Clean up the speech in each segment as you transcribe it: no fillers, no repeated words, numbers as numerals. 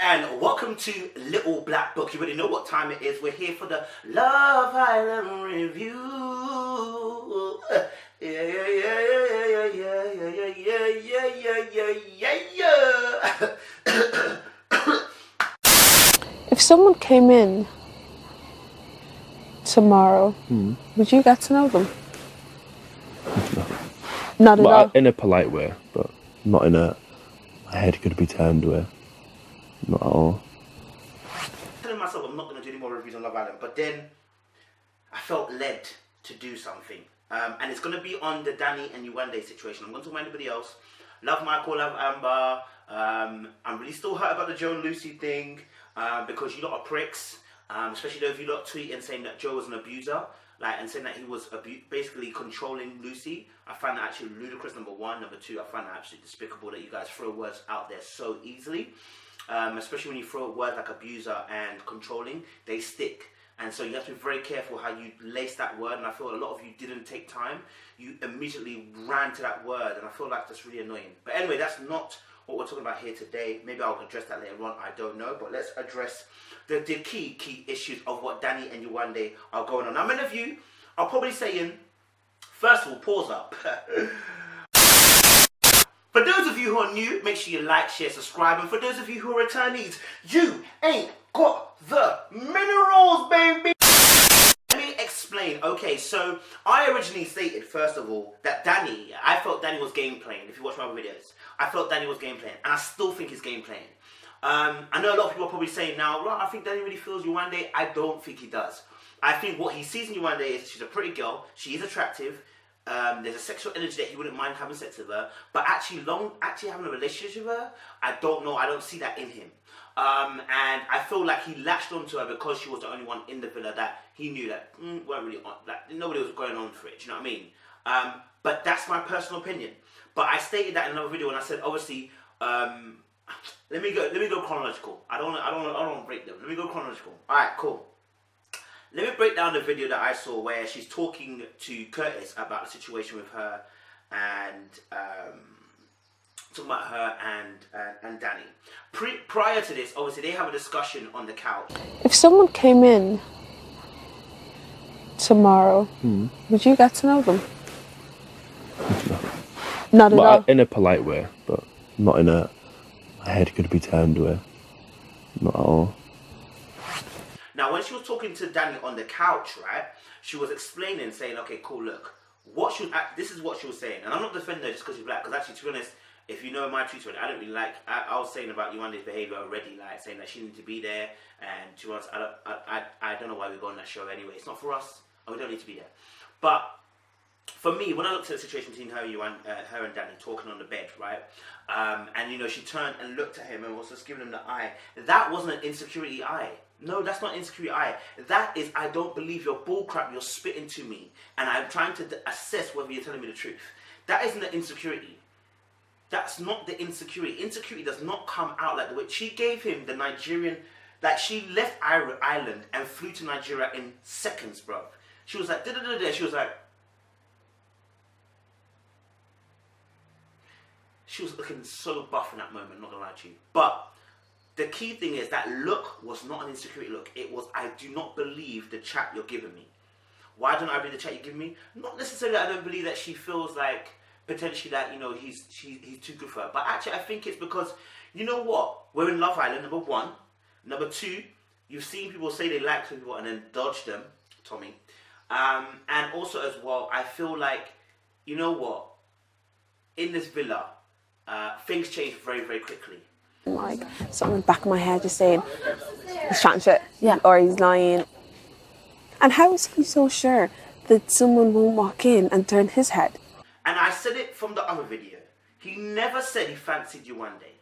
and welcome to Little Black Book. You already know what time it is. We're here for the Love Island review. If someone came in tomorrow, would you get to know them? No. Not at all? In a polite way, but not in a my head could be turned way. Not at all. Telling myself I'm not going to do any more reviews on Love Island, but then I felt led to do something. And it's going to be on the Danny and Yewande situation. I'm going to talk about anybody else. Love Michael, love Amber. I'm really still hurt about the Joe and Lucy thing because you lot are pricks. Especially those of you lot tweeting saying that Joe was an abuser. And saying that he was basically controlling Lucy. I find that actually ludicrous, number one. Number two, I find that absolutely despicable that you guys throw words out there so easily. Especially when you throw words like abuser and controlling, they stick. And so you have to be very careful how you lace that word. And I feel a lot of you didn't take time. You immediately ran to that word. And I feel like that's really annoying. But anyway, that's not what we're talking about here today. Maybe I'll address that later on. I don't know. But let's address the key issues of what Danny and Yewande are going on. Now, many of you are probably saying, first of all, pause up. For those of you who are new, make sure you like, share, subscribe. And for those of you who are returnees, you ain't got the minerals, baby. Let me explain. Okay, so I originally stated, first of all, that I felt Danny was game playing. If you watch my other videos, I felt Danny was game playing. And I still think he's game playing. I know a lot of people are probably saying now, well, I think Danny really feels Yewande. I don't think he does. I think what he sees in Yewande is she's a pretty girl. She is attractive. There's a sexual energy that he wouldn't mind having sex with her. But actually having a relationship with her, I don't know. I don't see that in him. And I feel like he latched onto her because she was the only one in the villa that he knew that weren't really on. Like nobody was going on for it. Do you know what I mean? But that's my personal opinion. But I stated that in another video, and I said obviously. Let me go chronological. I don't want to break them. Let me go chronological. Alright, cool. Let me break down the video that I saw where she's talking to Curtis about the situation with her and talking about her and Danny. Prior to this, obviously they have a discussion on the couch. If someone came in tomorrow, would you get to know them? No. Not at all? In a polite way, but not in a my head could be turned way. Not at all. Now, when she was talking to Danny on the couch, right, she was explaining, saying, okay, cool, look, this is what she was saying. And I'm not defending her just because she's black, because actually, to be honest, if you know my tweets, I don't really like, I was saying about Yewande's behaviour already, like saying that she needed to be there, and to be honest, I don't know why we go on that show anyway. It's not for us, and we don't need to be there. But for me, when I looked at the situation between her and Danny talking on the bed, right, and you know, she turned and looked at him and was just giving him the eye, that wasn't an insecurity eye. No, that's not insecurity eye. That is, I don't believe your bullcrap, you're spitting to me, and I'm trying to assess whether you're telling me the truth. That isn't the insecurity. That's not the insecurity. Insecurity does not come out like the way she gave him the Nigerian, like she left Ireland and flew to Nigeria in seconds, bro. She was like, da-da-da-da. She was like, she was looking so buff in that moment, not gonna lie to you. But the key thing is that look was not an insecurity look. It was, I do not believe the chat you're giving me. Why don't I believe the chat you're giving me? Not necessarily that I don't believe that she feels like potentially that, you know, he's too good for her. But actually I think it's because, you know what? We're in Love Island, number one. Number two, you've seen people say they like people and then dodge them, Tommy. And also as well, I feel like, you know what? In this villa, things change very, very quickly. Like something in the back of my head just saying he's chatting shit, or he's lying. And how is he so sure that someone won't walk in and turn his head? And I said it from the other video. He never said he fancied Yewande,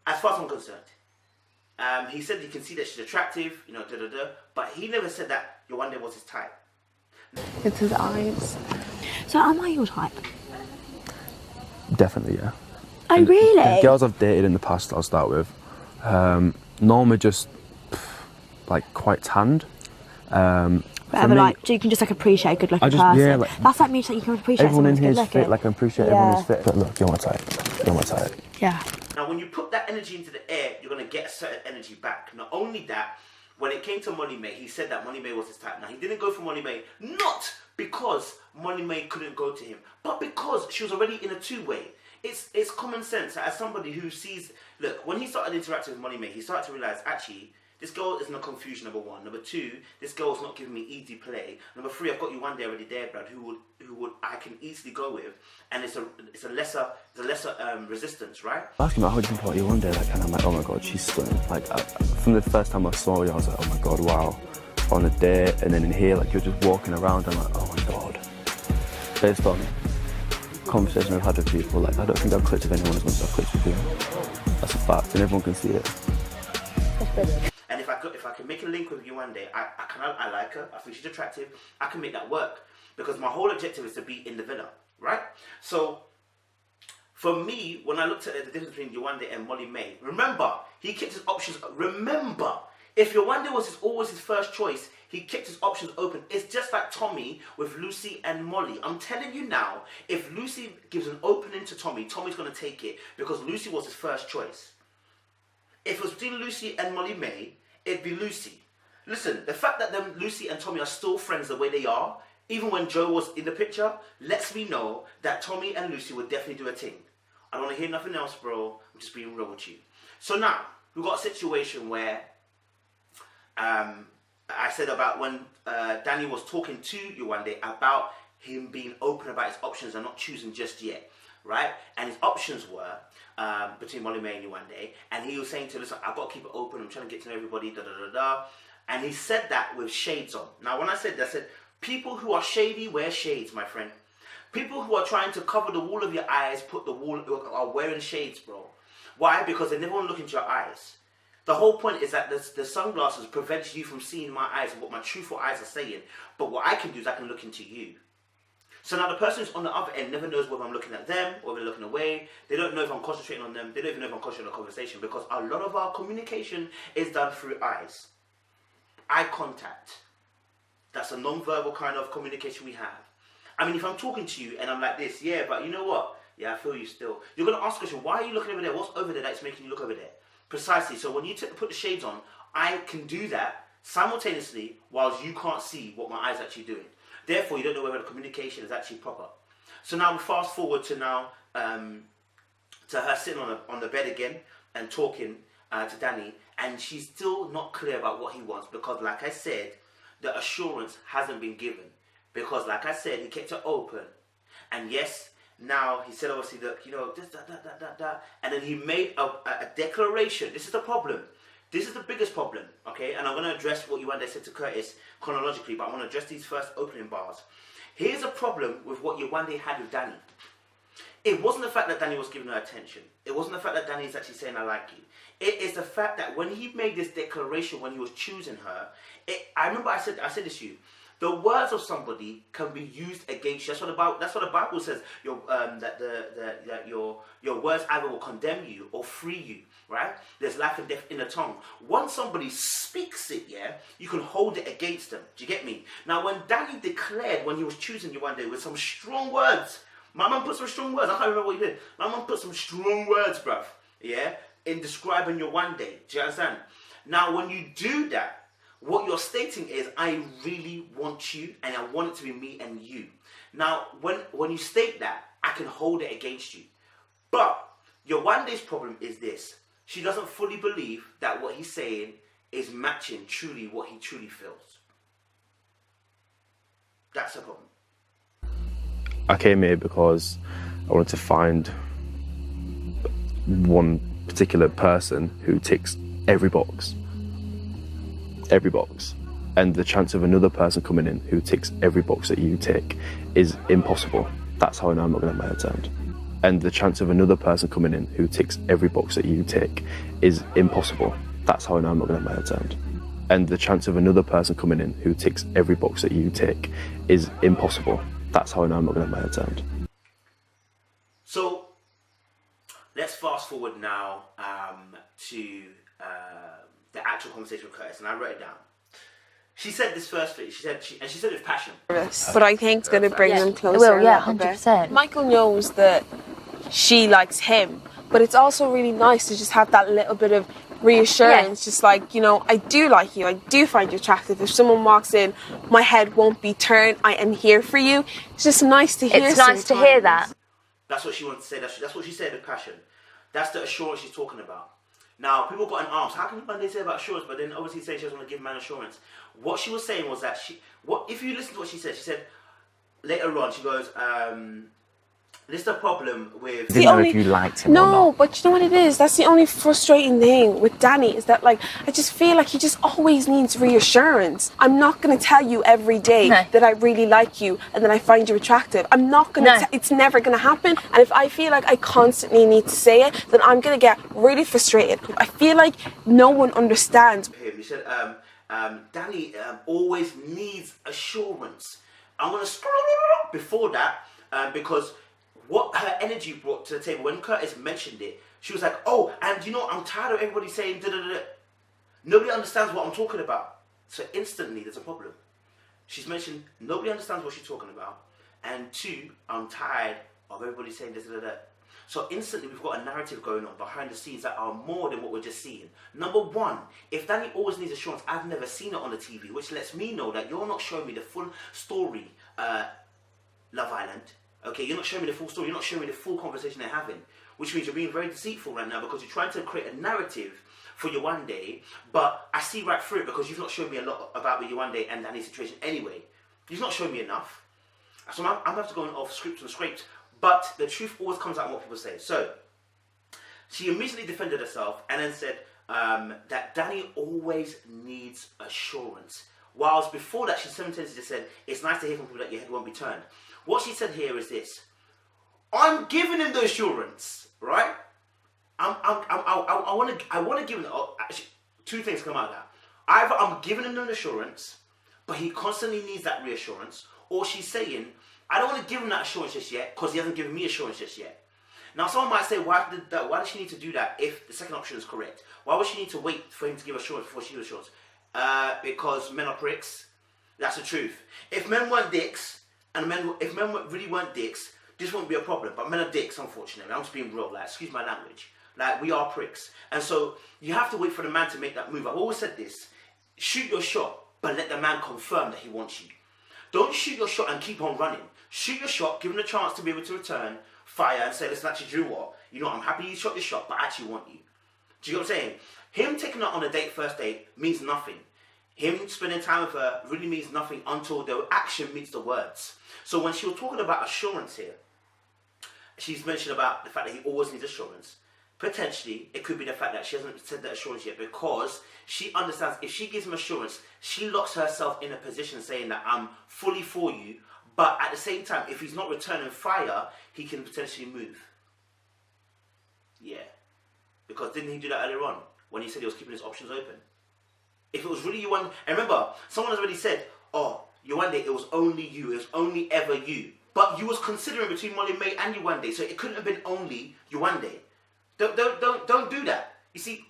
as far as I'm concerned. He said you can see that she's attractive, you know, but he never said that Yewande was his type. It's his eyes. So am I your type? Definitely, yeah. Oh, really? The girls I've dated in the past, I'll start with, normally just like quite tanned. Whatever, me, like, so you can just like appreciate a good looking person. Yeah, like, that's like me, so you can appreciate everyone in here is fit, like I can appreciate everyone is fit. But look, you're my type. You're my type. Yeah. Now, when you put that energy into the air, you're going to get a certain energy back. Not only that, when it came to Molly May, he said that Molly May was his type. Now, he didn't go for Molly May, not because Molly May couldn't go to him, but because she was already in a two-way. It's common sense. As somebody who sees, look, when he started interacting with Molly May, he started to realize, actually, this girl isn't a confusion, number one. Number two, this girl's not giving me easy play. Number three, I've got Yewande already there, Brad, who would I can easily go with, and it's a lesser resistance, right? Asking about how do you think about Yewande, like, and I'm like, oh my god, she's stunning. Like, from the first time I saw you, I was like, oh my god, wow. On a date, and then in here, like, you're just walking around, I'm like, oh my god. Based on conversation I've had with people, like, I don't think I've clicked with anyone as much as I've clicked with you. That's a fact, and everyone can see it. And if I can make a link with Yewande, I like her. I think she's attractive. I can make that work because my whole objective is to be in the villa, right? So for me, when I looked at the difference between Yewande and Molly May, remember he kept his options. Remember, if Yewande was always his first choice, he kept his options open. It's just like Tommy with Lucy and Molly. I'm telling you now, if Lucy gives an opening to Tommy, Tommy's going to take it because Lucy was his first choice. If it was between Lucy and Molly May, it'd be Lucy. Listen, the fact that Lucy and Tommy are still friends the way they are, even when Joe was in the picture, lets me know that Tommy and Lucy would definitely do a thing. I don't want to hear nothing else, bro. I'm just being real with you. So now, we've got a situation where I said about when Danny was talking to Yewande about him being open about his options and not choosing just yet, right? And his options were between Molly May and Yewande, and he was saying to her, listen, I've got to keep it open, I'm trying to get to know everybody, da-da-da-da. And he said that with shades on. Now, when I said that, I said, people who are shady wear shades, my friend. People who are trying to cover the wall of your eyes, are wearing shades, bro. Why? Because they never want to look into your eyes. The whole point is that the sunglasses prevents you from seeing my eyes and what my truthful eyes are saying. But what I can do is I can look into you. So now the person who's on the other end never knows whether I'm looking at them or they're looking away. They don't know if I'm concentrating on them. They don't even know if I'm concentrating on the conversation because a lot of our communication is done through eyes. Eye contact. That's a non-verbal kind of communication we have. I mean, if I'm talking to you and I'm like this, yeah, but you know what? Yeah, I feel you still. You're going to ask a question, why are you looking over there? What's over there that's making you look over there? Precisely. So when you put the shades on, I can do that simultaneously whilst you can't see what my eyes are actually doing. Therefore, you don't know whether the communication is actually proper. So now we fast forward to now to her sitting on the bed again and talking to Danny, and she's still not clear about what he wants because, like I said, the assurance hasn't been given. Because, like I said, he kept it open, and yes, now he said obviously that this that, and then he made a declaration. This is the problem. This is the biggest problem, okay? And I'm going to address what Yewande said to Curtis chronologically, but I want to address these first opening bars. Here's a problem with what Yewande had with Danny. It wasn't the fact that Danny was giving her attention. It wasn't the fact that Danny is actually saying, I like you. It is the fact that when he made this declaration, when he was choosing her, I remember I said this to you. The words of somebody can be used against you. That's what the Bible says. Your words either will condemn you or free you. Right? There's life and death in the tongue. Once somebody speaks it, yeah, you can hold it against them. Do you get me? Now, when Danny declared when he was choosing Yewande with some strong words, my mum put some strong words. I can't remember what he did. My mum put some strong words, bruv. Yeah, in describing Yewande. Do you understand? Now, when you do that, what you're stating is, I really want you, and I want it to be me and you. Now, when you state that, I can hold it against you. But Yewande's problem is this. She doesn't fully believe that what he's saying is matching truly what he truly feels. That's the problem. I came here because I wanted to find one particular person who ticks every box. Every box. And the chance of another person coming in who ticks every box that you tick is impossible. That's how I know I'm not going to have my head turned. And the chance of another person coming in who ticks every box that you tick is impossible. That's how I know I'm not going to have my head turned. And the chance of another person coming in who ticks every box that you tick is impossible. That's how I know I'm not going to have my head turned. So, let's fast forward now to the actual conversation with Curtis, and I wrote it down. She said this firstly. She said it with passion. But I think it's going to bring them closer. It will, yeah, a little bit. 100%. Michael knows that she likes him, but it's also really nice to just have that little bit of reassurance, just like, you know, I do like you, I do find you attractive. If someone walks in, my head won't be turned, I am here for you. It's just nice to hear. It's nice to hear that. That's what she wants to say. That's what she said with passion. That's the assurance she's talking about. Now, people got an arms. How can they say about assurance, but then obviously say she doesn't want to give man assurance? What she was saying was that if you listen to what she said later on, she goes, this is the problem with... Didn't know if you liked him or not. No, but you know what it is? That's the only frustrating thing with Danny, is that, like, I just feel like he just always needs reassurance. I'm not going to tell you every day that I really like you and that I find you attractive. I'm not going to... It's never going to happen. And if I feel like I constantly need to say it, then I'm going to get really frustrated. I feel like no one understands. He said, Danny always needs assurance. I'm going to... Before that, because... what her energy brought to the table, when Curtis mentioned it, she was like, oh, and you know, I'm tired of everybody saying da-da-da-da. Nobody understands what I'm talking about. So instantly, there's a problem. She's mentioned, nobody understands what she's talking about. And two, I'm tired of everybody saying da-da-da-da. So instantly, we've got a narrative going on behind the scenes that are more than what we're just seeing. Number one, if Danny always needs assurance, I've never seen it on the TV, which lets me know that you're not showing me the full story, Love Island. Okay, you're not showing me the full story, you're not showing me the full conversation they're having, which means you're being very deceitful right now because you're trying to create a narrative for Yewande, but I see right through it because you've not shown me a lot about the Yewande and Danny's situation anyway. You've not shown me enough. So I'm going to have to go off script and scraped, but the truth always comes out in what people say. So, she immediately defended herself and then said that Danny always needs assurance. Whilst before that, she simultaneously just said, it's nice to hear from people that your head won't be turned. What she said here is this: I'm giving him the assurance, right? I want to give him. Actually, two things come out of that. Either I'm giving him the assurance, but he constantly needs that reassurance, or she's saying, I don't want to give him that assurance just yet because he hasn't given me assurance just yet. Now, someone might say, why does she need to do that if the second option is correct? Why would she need to wait for him to give assurance before she gives assurance? Because men are pricks. That's the truth. If men weren't dicks, and if men really weren't dicks, this wouldn't be a problem. But men are dicks, unfortunately. I'm just being real. Like, excuse my language. Like, we are pricks. And so, you have to wait for the man to make that move. I've always said this. Shoot your shot, but let the man confirm that he wants you. Don't shoot your shot and keep on running. Shoot your shot, give him a chance to be able to return fire and say, listen, actually, do you know what? You know, I'm happy you shot your shot, but I actually want you. Do you know what I'm saying? Him taking her on a date, first date, means nothing. Him spending time with her really means nothing until the action meets the words. So when she was talking about assurance here, she's mentioned about the fact that he always needs assurance. Potentially, it could be the fact that she hasn't said that assurance yet because she understands if she gives him assurance, she locks herself in a position saying that I'm fully for you, but at the same time, if he's not returning fire, he can potentially move. Yeah. Because didn't he do that earlier on when he said he was keeping his options open? If it was really Yewande, and remember, someone has already said, oh, Yewande, it was only you, it was only ever you. But you was considering between Molly May and Yewande, so it couldn't have been only Yewande. Don't do that. You see,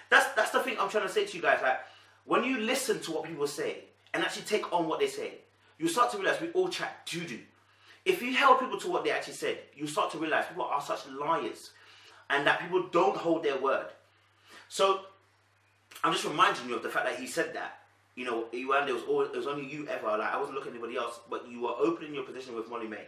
that's the thing I'm trying to say to you guys. Like, when you listen to what people say and actually take on what they say, you start to realize we all chat doo-doo. If you held people to what they actually said, you start to realize people are such liars and that people don't hold their word. So, I'm just reminding you of the fact that he said that. You know, Yewande, it was only you ever. Like, I wasn't looking at anybody else, but you were opening your position with Molly May.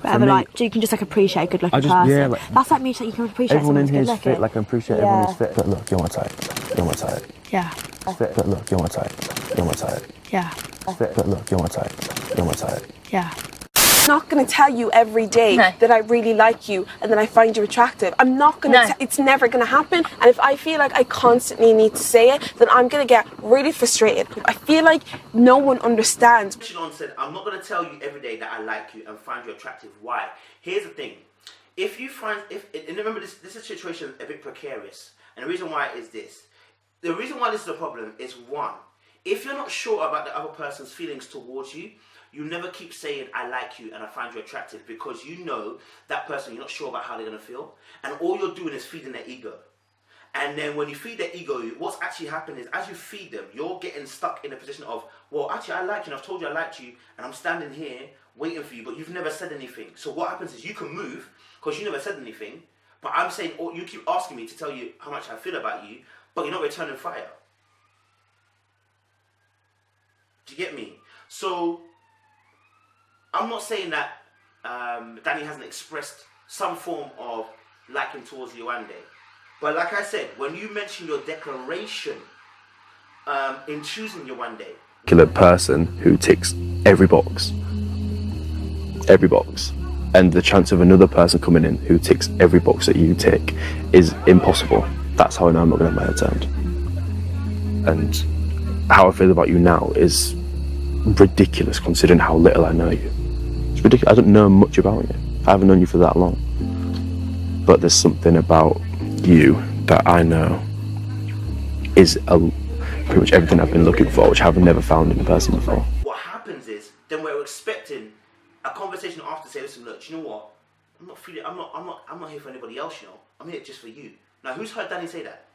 Whatever, like, you can just like appreciate a good-looking person. Yeah, like, that's like me saying you can appreciate everyone in here is good fit. Like, I appreciate everyone is fit. But look, you're my type. You're my type. Yeah. Fit. But look, you're my type. You're my type. Yeah. Fit. But look, you're my type. You're my type. Yeah. I'm not going to tell you every day that I really like you and that I find you attractive. I'm not going to. It's never going to happen. And if I feel like I constantly need to say it, then I'm going to get really frustrated. I feel like no one understands. Shalon said, I'm not going to tell you every day that I like you and find you attractive. Why? Here's the thing. If you find, and remember this is a situation a bit precarious. And the reason why is this. The reason why this is a problem is one, if you're not sure about the other person's feelings towards you, you never keep saying, I like you and I find you attractive because you know that person, you're not sure about how they're going to feel. And all you're doing is feeding their ego. And then when you feed their ego, what's actually happening is as you feed them, you're getting stuck in a position of, well, actually I like you and I've told you I liked you and I'm standing here waiting for you, but you've never said anything. So what happens is you can move because because you never said anything. But I'm saying, or you keep asking me to tell you how much I feel about you, but you're not returning fire. Do you get me? So I'm not saying that Danny hasn't expressed some form of liking towards Yewande. But like I said, when you mention your declaration in choosing Yewande, particular person who ticks every box, and the chance of another person coming in who ticks every box that you tick is impossible. That's how I know I'm not going to have my head turned. And how I feel about you now is ridiculous considering how little I know you. It's ridiculous. I don't know much about you. I haven't known you for that long. But there's something about you that I know is pretty much everything I've been looking for, which I've never found in a person before. What happens is, then we're expecting a conversation after to say, listen, look, do you know what? I'm not here for anybody else, you know. I'm here just for you. Now, who's heard Danny say that?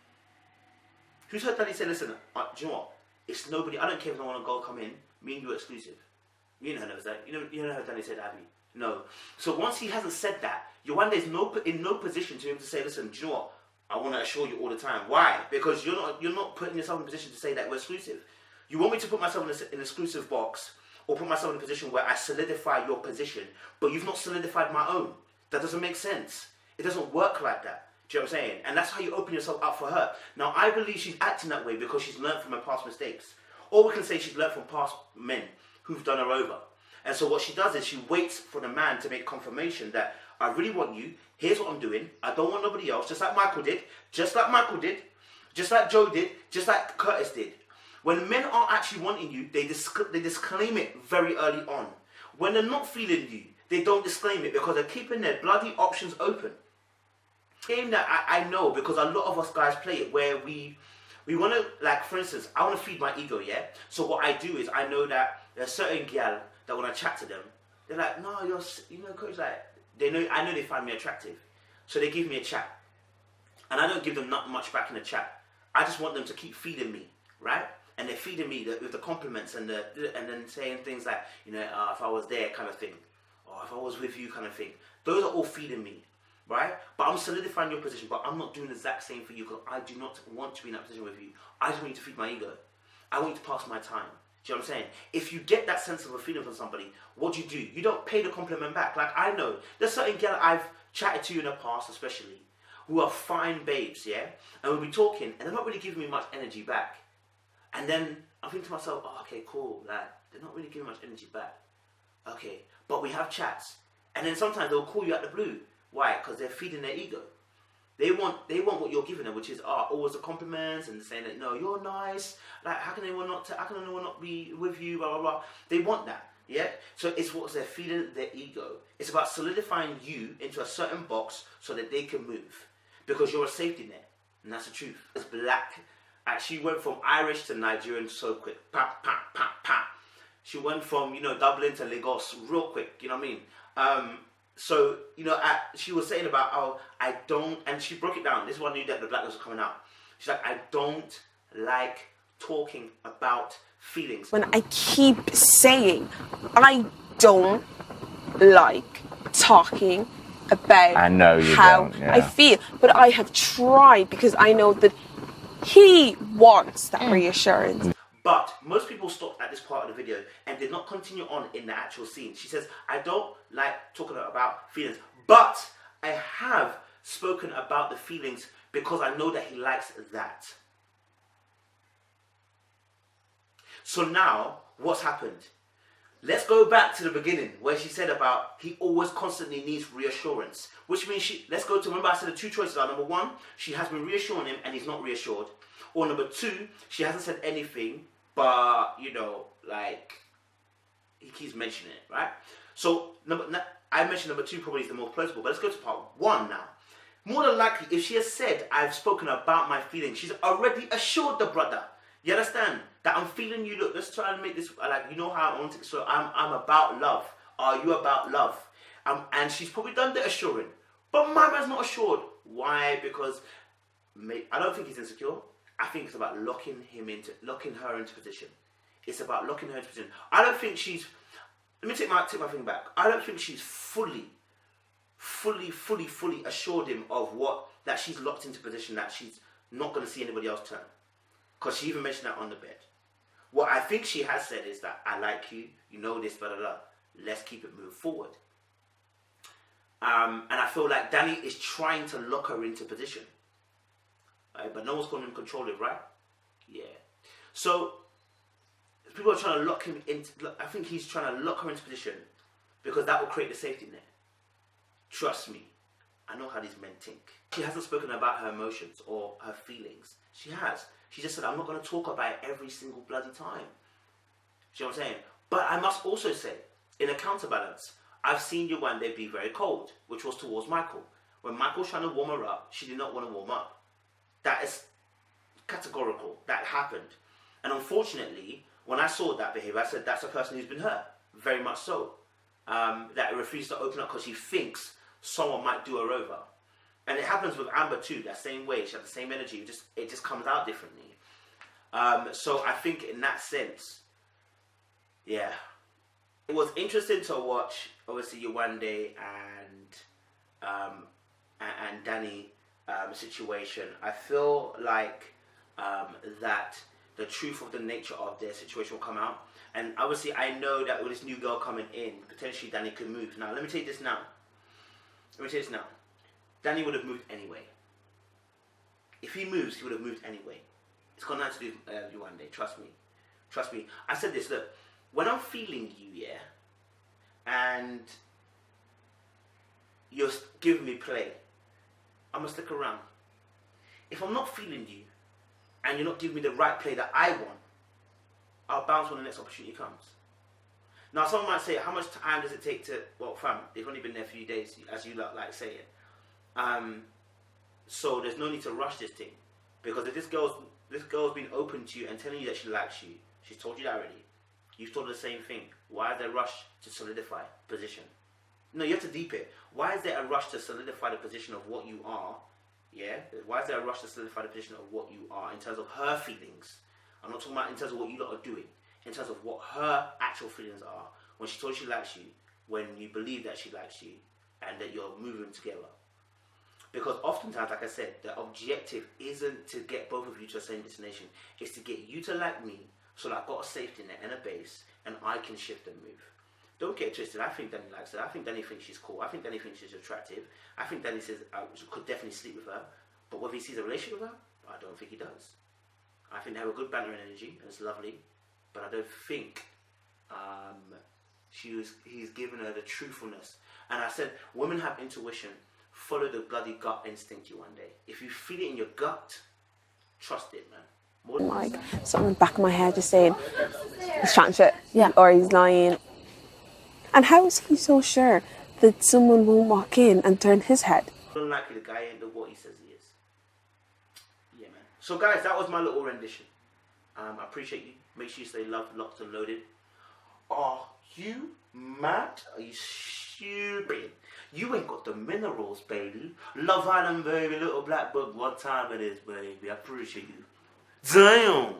Who's heard Danny say, listen, do you know what? It's nobody, I don't care if no one on goal come in, me and you are exclusive. You know that. You know how Danny said that, have you? No. So once he hasn't said that, Yewande is in no position to him to say, listen, do you know what? I want to assure you all the time. Why? Because you're not putting yourself in a position to say that we're exclusive. You want me to put myself in an exclusive box, or put myself in a position where I solidify your position, but you've not solidified my own. That doesn't make sense. It doesn't work like that. Do you know what I'm saying? And that's how you open yourself up for her. Now, I believe she's acting that way because she's learned from her past mistakes. Or we can say she's learned from past men who've done her over. And so what she does is she waits for the man to make confirmation that I really want you. Here's what I'm doing. I don't want nobody else. Just like Michael did. Just like Joe did. Just like Curtis did. When men are actually wanting you, they disclaim it very early on. When they're not feeling you, they don't disclaim it because they're keeping their bloody options open. Game that I know because a lot of us guys play it where we want to, like, for instance, I want to feed my ego, yeah? So what I do is I know that there's certain gal that when I chat to them, they're like, no, coach, like, I know they find me attractive. So they give me a chat. And I don't give them not much back in the chat. I just want them to keep feeding me, right? And they're feeding me with the compliments and then saying things like, if I was there kind of thing. Or if I was with you kind of thing. Those are all feeding me, right? But I'm solidifying your position, but I'm not doing the exact same for you because I do not want to be in that position with you. I just want you to feed my ego. I want you to pass my time. Do you know what I'm saying? If you get that sense of a feeling from somebody, what do? You don't pay the compliment back. Like, I know, there's certain girls I've chatted to in the past especially, who are fine babes, yeah? And we'll be talking, and they're not really giving me much energy back. And then I think to myself, oh, okay, cool, like, they're not really giving much energy back. Okay, but we have chats. And then sometimes they'll call you out the blue. Why? Because they're feeding their ego. They want what you're giving them, which is always the compliments and saying that, no, you're nice. Like, how can anyone not be with you? Blah blah blah. They want that, yeah. So it's what they're feeding their ego. It's about solidifying you into a certain box so that they can move, because you're a safety net, and that's the truth. It's black. She went from Irish to Nigerian so quick. Pa pa pa pa. She went from Dublin to Lagos real quick. You know what I mean? So, she was saying about, I don't, and she broke it down. This is when I knew that the black was coming out. She's like, I don't like talking about feelings. When I keep saying, I don't like talking about how I feel. But I have tried because I know that he wants that reassurance. But most people stopped at this part of the video and did not continue on in the actual scene. She says, I don't like talking about feelings, but I have spoken about the feelings because I know that he likes that. So now, what's happened? Let's go back to the beginning where she said about he always constantly needs reassurance. Which means let's go to, remember I said the two choices are, number one, she has been reassuring him and he's not reassured. Or number two, she hasn't said anything, but, like, he keeps mentioning it, right? So, I mentioned number two probably is the most plausible, but let's go to part one now. More than likely, if she has said, I've spoken about my feelings, she's already assured the brother. You understand? That I'm feeling you. Look, let's try and make this, like, you know how I want it. So I'm about love. Are you about love? And she's probably done the assuring. But my man's not assured. Why? Because I don't think he's insecure. I think it's about locking her into position. It's about locking her into position. I don't think she's, let me take my thing back. I don't think she's fully fully assured him of that she's locked into position, that she's not going to see anybody else turn. Because she even mentioned that on the bed. What I think she has said is that, I like you, you know this, blah, blah, blah. Let's keep it moving forward. And I feel like Danny is trying to lock her into position. Right? But no one's calling him controlling, right? Yeah. So, people are trying to lock him into, I think he's trying to lock her into position because that will create the safety net. Trust me, I know how these men think. She hasn't spoken about her emotions or her feelings. She has. She just said, I'm not going to talk about it every single bloody time. Do you know what I'm saying? But I must also say, in a counterbalance, I've seen Yewande be very cold, which was towards Michael. When Michael's trying to warm her up, she did not want to warm up. That is categorical. That happened. And unfortunately, when I saw that behavior, I said, that's a person who's been hurt. Very much so. That refuses to open up because she thinks someone might do her over. And it happens with Amber too, that same way. She has the same energy, it just comes out differently. So I think in that sense, yeah. It was interesting to watch, obviously, Yewande and Danny situation. I feel like that the truth of the nature of their situation will come out. And obviously, I know that with this new girl coming in, potentially Danny could move. Now, let me tell you this now. Danny would have moved anyway. If he moves, he would have moved anyway. It's got nothing to do with Yewande. Trust me. Trust me. I said this, look. When I'm feeling you, yeah, and you're giving me play, I'm going to stick around. If I'm not feeling you, and you're not giving me the right play that I want, I'll bounce when the next opportunity comes. Now, someone might say, how much time does it take to, well, fam, they've only been there a few days, as you like saying. So there's no need to rush this thing. Because if this girl's been open to you and telling you that she likes you, she's told you that already. You've told her the same thing. Why is there a rush to solidify position? No, you have to deep it. Why is there a rush to solidify the position of what you are? Yeah? Why is there a rush to solidify the position of what you are in terms of her feelings? I'm not talking about in terms of what you lot are doing. In terms of what her actual feelings are. When she told you she likes you. When you believe that she likes you. And that you're moving together. Because oftentimes, like I said, the objective isn't to get both of you to the same destination. It's to get you to like me. So that I've got a safety net and a base, and I can shift and move. Don't get twisted. I think Danny likes her. I think Danny thinks she's cool. I think Danny thinks she's attractive. I think Danny says I could definitely sleep with her. But whether he sees a relationship with her, I don't think he does. I think they have a good banter and energy, and it's lovely. But I don't think he's given her the truthfulness. And I said, women have intuition. Follow the bloody gut instinct you one day. If you feel it in your gut, trust it, man. Like something in the back of my head just saying he's chatting shit, yeah, or he's lying. And how is he so sure that someone won't walk in and turn his head? Unlikely the guy ain't what he says he is. Yeah, man. So guys, that was my little rendition. I appreciate you. Make sure you stay loved, locked and loaded. Are you mad? Are you stupid? You ain't got the minerals, baby. Love Island, baby. Little black book. What time it is, baby. I appreciate you. Damn!